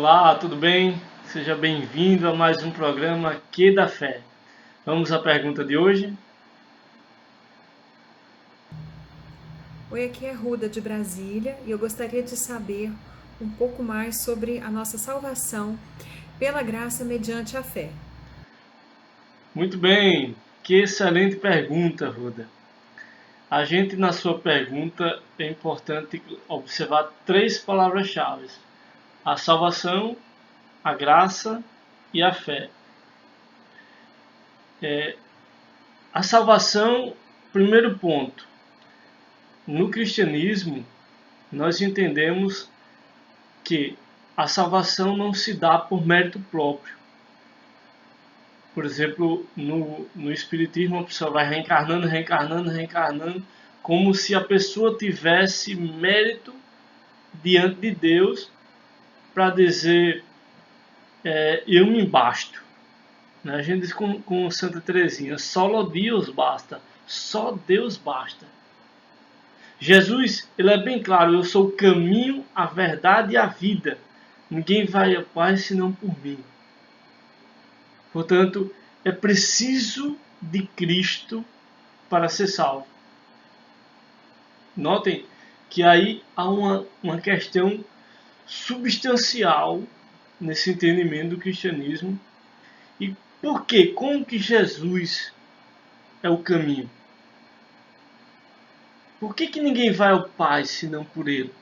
Olá, tudo bem? Seja bem-vindo a mais um programa Que da Fé. Vamos à pergunta de hoje? Oi, aqui é Ruda de Brasília e eu gostaria de saber um pouco mais sobre a nossa salvação pela graça mediante a fé. Muito bem, que excelente pergunta, Ruda. A gente, na sua pergunta, é importante observar três palavras-chave: a salvação, a graça e a fé. A salvação, primeiro ponto, no cristianismo, nós entendemos que a salvação não se dá por mérito próprio. Por exemplo, no Espiritismo, a pessoa vai reencarnando, como se a pessoa tivesse mérito diante de Deus para dizer eu me basto. Né? A gente diz com Santa Teresinha, só Deus basta, só Deus basta. Jesus, ele é bem claro, eu sou o caminho, a verdade e a vida. Ninguém vai ao Pai senão por mim. Portanto, é preciso de Cristo para ser salvo. Notem que aí há uma questão substancial nesse entendimento do cristianismo. E por quê? Como que Jesus é o caminho? Por que ninguém vai ao Pai senão por Ele?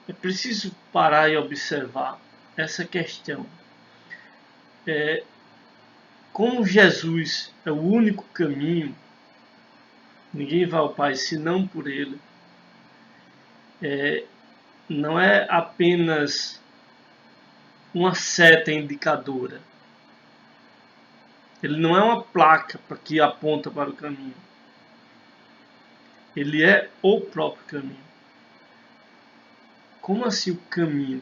É preciso parar e observar essa questão. Como Jesus é o único caminho, ninguém vai ao Pai senão por Ele. Não é apenas uma seta indicadora. Ele não é uma placa que aponta para o caminho. Ele é o próprio caminho. Como assim o caminho?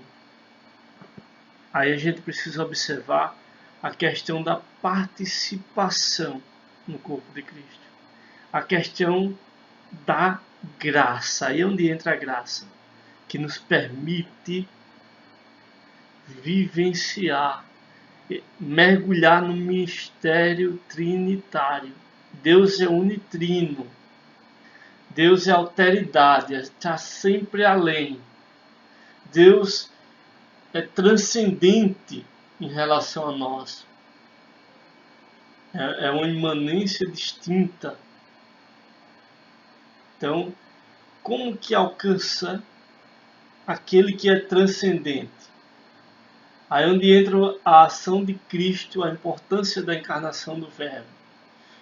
Aí a gente precisa observar a questão da participação no corpo de Cristo. A questão da graça. Aí é onde entra a graça, que nos permite vivenciar, mergulhar no mistério trinitário. Deus é unitrino. Deus é alteridade, está sempre além. Deus é transcendente em relação a nós. É uma imanência distinta. Então, como que alcança aquele que é transcendente? Aí é onde entra a ação de Cristo, a importância da encarnação do Verbo.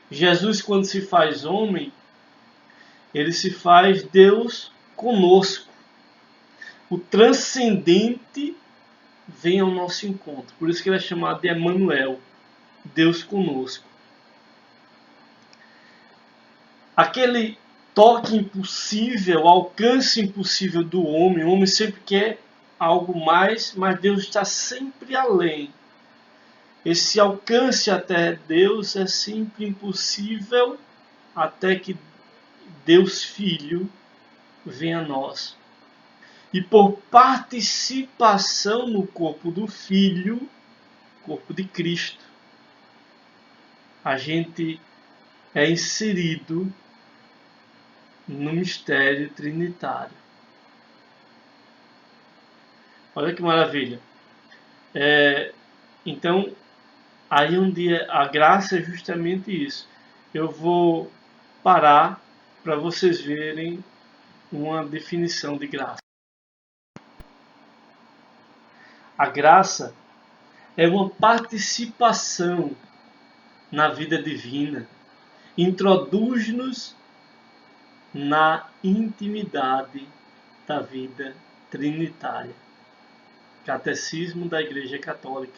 Jesus, quando se faz homem, ele se faz Deus conosco. O transcendente vem ao nosso encontro. Por isso que ele é chamado de Emmanuel, Deus conosco. Aquele toque impossível, alcance impossível do homem, o homem sempre quer algo mais, mas Deus está sempre além. Esse alcance até Deus é sempre impossível até que Deus Filho venha a nós. E por participação no corpo do Filho, corpo de Cristo, a gente é inserido no mistério trinitário. Olha que maravilha. Então, aí onde a graça é justamente isso. Eu vou parar para vocês verem uma definição de graça. A graça é uma participação na vida divina, introduz-nos na intimidade da vida trinitária. Catecismo da Igreja Católica,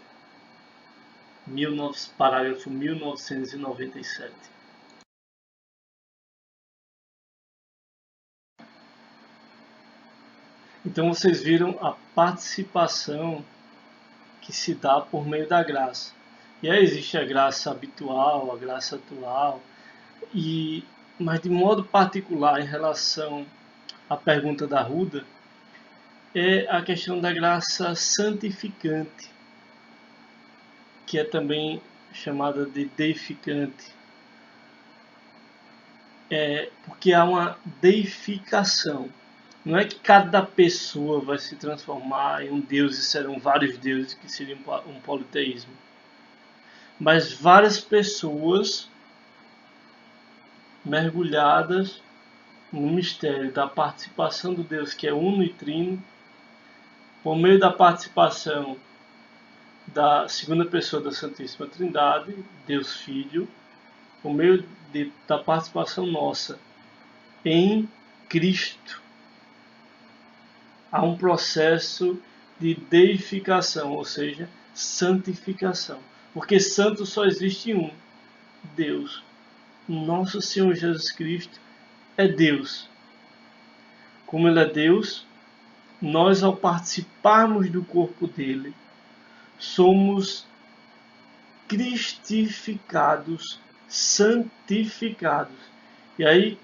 parágrafo 1997. Então vocês viram a participação que se dá por meio da graça. E aí existe a graça habitual, a graça atual, mas de modo particular em relação à pergunta da Ruda, é a questão da graça santificante, que é também chamada de deificante. Porque há uma deificação. Não é que cada pessoa vai se transformar em um Deus e serão vários deuses, que seria um politeísmo. Mas várias pessoas mergulhadas no mistério da participação do Deus que é uno e trino, por meio da participação da segunda pessoa da Santíssima Trindade, Deus Filho, por meio da participação nossa em Cristo. Há um processo de deificação, ou seja, santificação. Porque santo só existe um, Deus. Nosso Senhor Jesus Cristo é Deus. Como Ele é Deus, nós, ao participarmos do corpo dele, somos cristificados, santificados. E aí,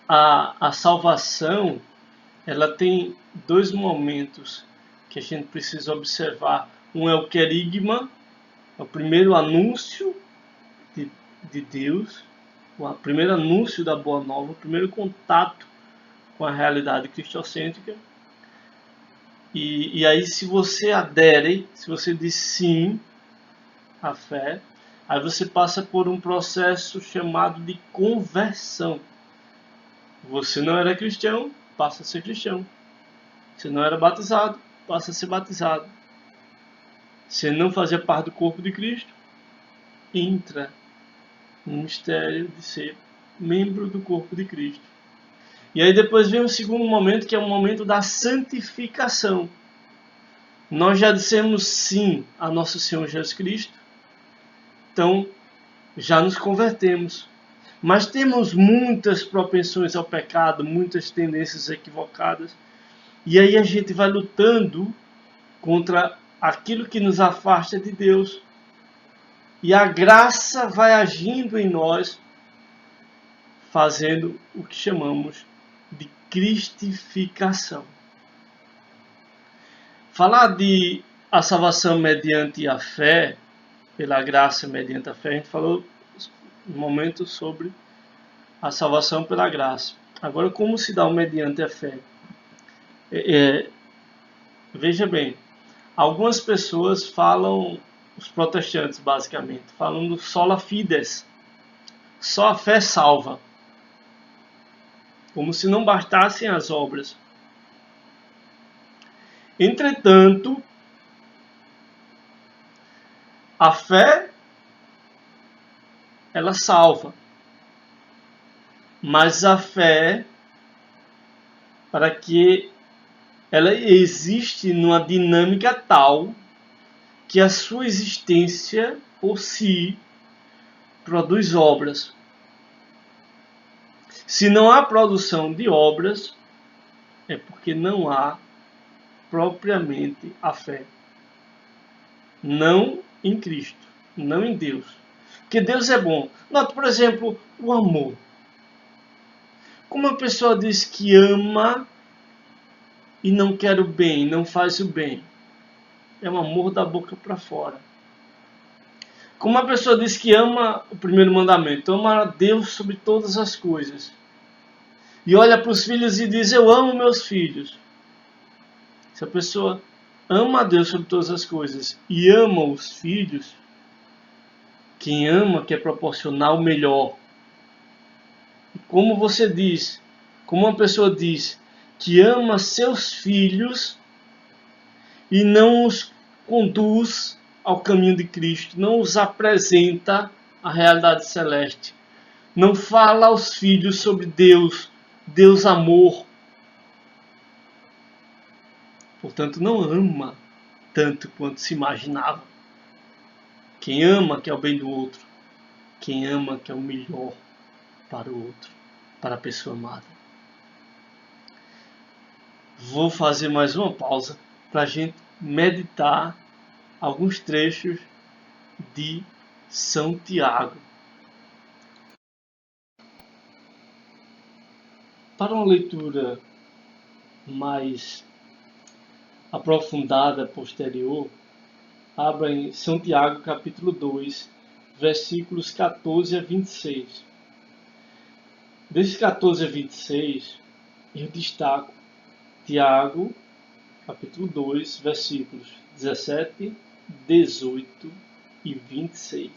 a salvação, ela tem dois momentos que a gente precisa observar. Um é o querigma, é o primeiro anúncio de Deus, o primeiro anúncio da Boa Nova, o primeiro contato com a realidade cristocêntrica. E aí, se você adere, se você diz sim à fé, aí você passa por um processo chamado de conversão. Você não era cristão, passa a ser cristão. Você não era batizado, passa a ser batizado. Você não fazia parte do corpo de Cristo, entra no mistério de ser membro do corpo de Cristo. E aí depois vem um segundo momento, que é o momento da santificação. Nós já dissemos sim a nosso Senhor Jesus Cristo, então já nos convertemos. Mas temos muitas propensões ao pecado, muitas tendências equivocadas. E aí a gente vai lutando contra aquilo que nos afasta de Deus. E a graça vai agindo em nós, fazendo o que chamamos de cristificação. Falar de a salvação mediante a fé, pela graça mediante a fé, a gente falou um momento sobre a salvação pela graça. Agora, como se dá o mediante a fé? Veja bem, algumas pessoas falam, os protestantes basicamente, falam do sola fides, só a fé salva, como se não bastassem as obras. Entretanto, a fé, ela salva. Mas a fé, para que ela existe numa dinâmica tal que a sua existência por si produz obras. Se não há produção de obras, é porque não há propriamente a fé. Não em Cristo, não em Deus. Porque Deus é bom. Note, por exemplo, o amor. Como a pessoa diz que ama e não quer o bem, não faz o bem, é um amor da boca para fora. Como a pessoa diz que ama o primeiro mandamento, ama a Deus sobre todas as coisas, e olha para os filhos e diz: eu amo meus filhos. Se a pessoa ama a Deus sobre todas as coisas e ama os filhos, quem ama quer proporcionar o melhor. E como você diz, como uma pessoa diz que ama seus filhos e não os conduz ao caminho de Cristo, não os apresenta à realidade celeste, não fala aos filhos sobre Deus, Deus amor, portanto não ama tanto quanto se imaginava. Quem ama quer o bem do outro, quem ama quer o melhor para o outro, para a pessoa amada. Vou fazer mais uma pausa para a gente meditar alguns trechos de São Tiago. Para uma leitura mais aprofundada posterior, abra em São Tiago capítulo 2, versículos 14 a 26. Desses 14 a 26, eu destaco Tiago capítulo 2, versículos 17, 18 e 26.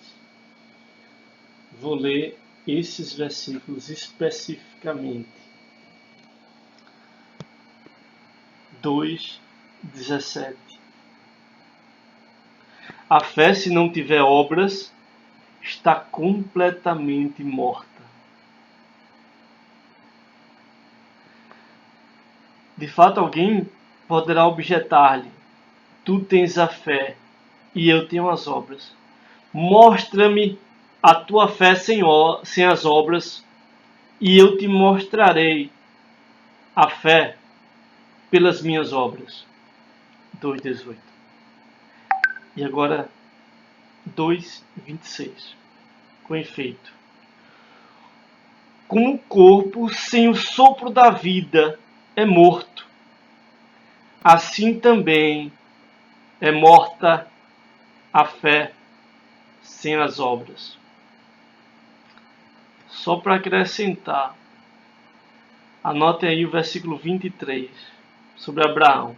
Vou ler esses versículos especificamente. 2:17. A fé, se não tiver obras, está completamente morta. De fato, alguém poderá objetar-lhe: tu tens a fé e eu tenho as obras. Mostra-me a tua fé sem as obras, e eu te mostrarei a fé pelas minhas obras. 2:18. E agora 2:26. Com efeito, como o corpo sem o sopro da vida é morto, assim também é morta a fé sem as obras. Só para acrescentar, anotem aí o versículo 23, sobre Abraão.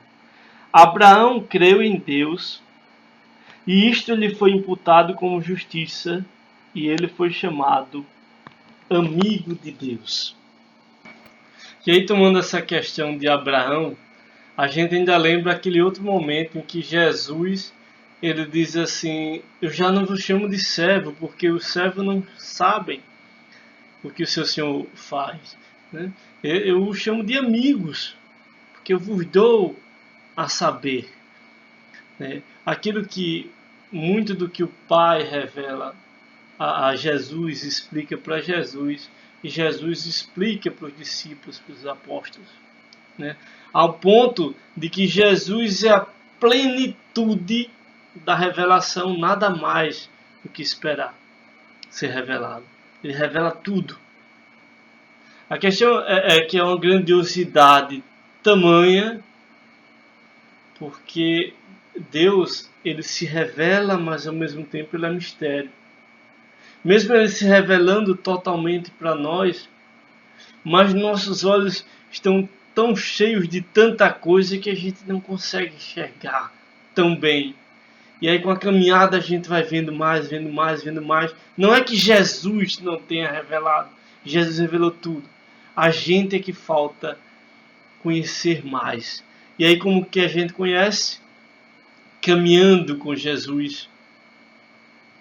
Abraão creu em Deus, e isto lhe foi imputado como justiça, e ele foi chamado amigo de Deus. E aí, tomando essa questão de Abraão, a gente ainda lembra aquele outro momento em que Jesus, ele diz assim: eu já não vos chamo de servo, porque os servos não sabem o que o seu Senhor faz, né? Eu os chamo de amigos, porque eu vos dou a saber, né? Aquilo que muito do que o Pai revela a Jesus, explica para Jesus, e Jesus explica para os discípulos, para os apóstolos, né? Ao ponto de que Jesus é a plenitude da revelação, nada mais do que esperar ser revelado. Ele revela tudo. A questão é que é uma grandiosidade tamanha, porque Deus, ele se revela, mas ao mesmo tempo ele é mistério. Mesmo ele se revelando totalmente para nós, mas nossos olhos estão tão cheios de tanta coisa que a gente não consegue enxergar tão bem. E aí com a caminhada a gente vai vendo mais, vendo mais, vendo mais. Não é que Jesus não tenha revelado. Jesus revelou tudo. A gente é que falta conhecer mais. E aí como que a gente conhece? Caminhando com Jesus.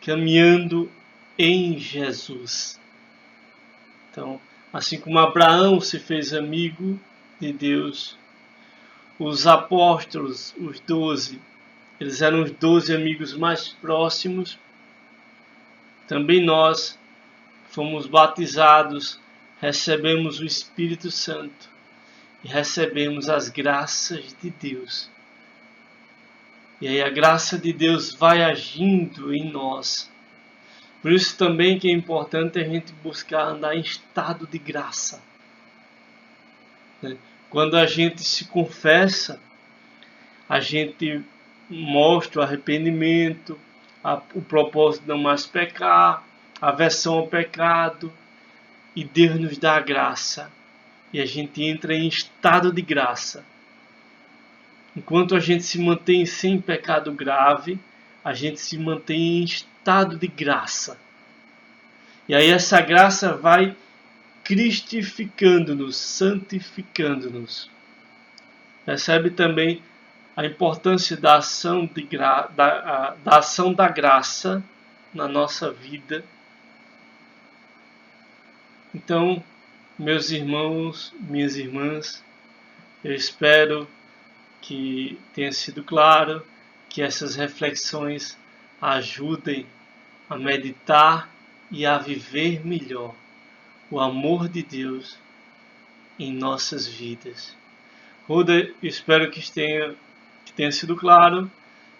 Caminhando em Jesus. Então, assim como Abraão se fez amigo de Deus, os apóstolos, os 12, eles eram os 12 amigos mais próximos. Também nós fomos batizados, recebemos o Espírito Santo e recebemos as graças de Deus. E aí a graça de Deus vai agindo em nós. Por isso também que é importante a gente buscar andar em estado de graça. Quando a gente se confessa, a gente mostra o arrependimento, o propósito de não mais pecar, a aversão ao pecado, e Deus nos dá a graça. E a gente entra em estado de graça. Enquanto a gente se mantém sem pecado grave, a gente se mantém em estado de graça. E aí essa graça vai cristificando-nos, santificando-nos. Percebe também a importância da ação, da ação da graça na nossa vida. Então, meus irmãos, minhas irmãs, eu espero que tenha sido claro, que essas reflexões ajudem a meditar e a viver melhor o amor de Deus em nossas vidas. Ruda, espero que tenha sido claro.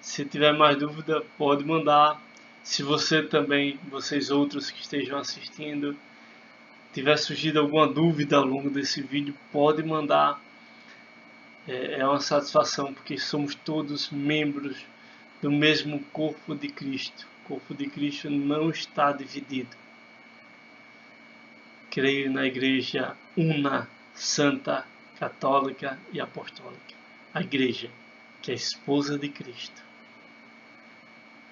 Se tiver mais dúvida, pode mandar. Se você também, vocês outros que estejam assistindo, tiver surgido alguma dúvida ao longo desse vídeo, pode mandar. É uma satisfação porque somos todos membros do mesmo corpo de Cristo. O corpo de Cristo não está dividido. Creio na Igreja una, santa, católica e apostólica. A Igreja, que é a esposa de Cristo.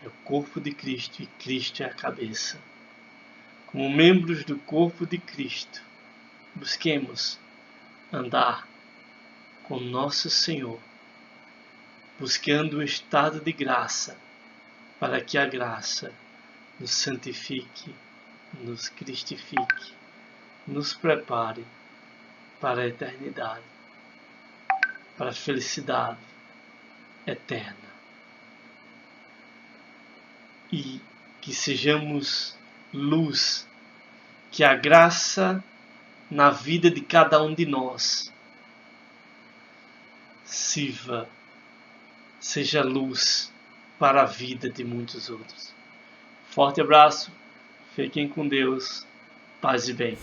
É o corpo de Cristo e Cristo é a cabeça. Como membros do corpo de Cristo, busquemos andar com nosso Senhor, buscando o estado de graça, para que a graça nos santifique, nos cristifique, nos prepare para a eternidade, para a felicidade eterna. E que sejamos luz, que a graça na vida de cada um de nós seja luz para a vida de muitos outros. Forte abraço, fiquem com Deus, paz e bem.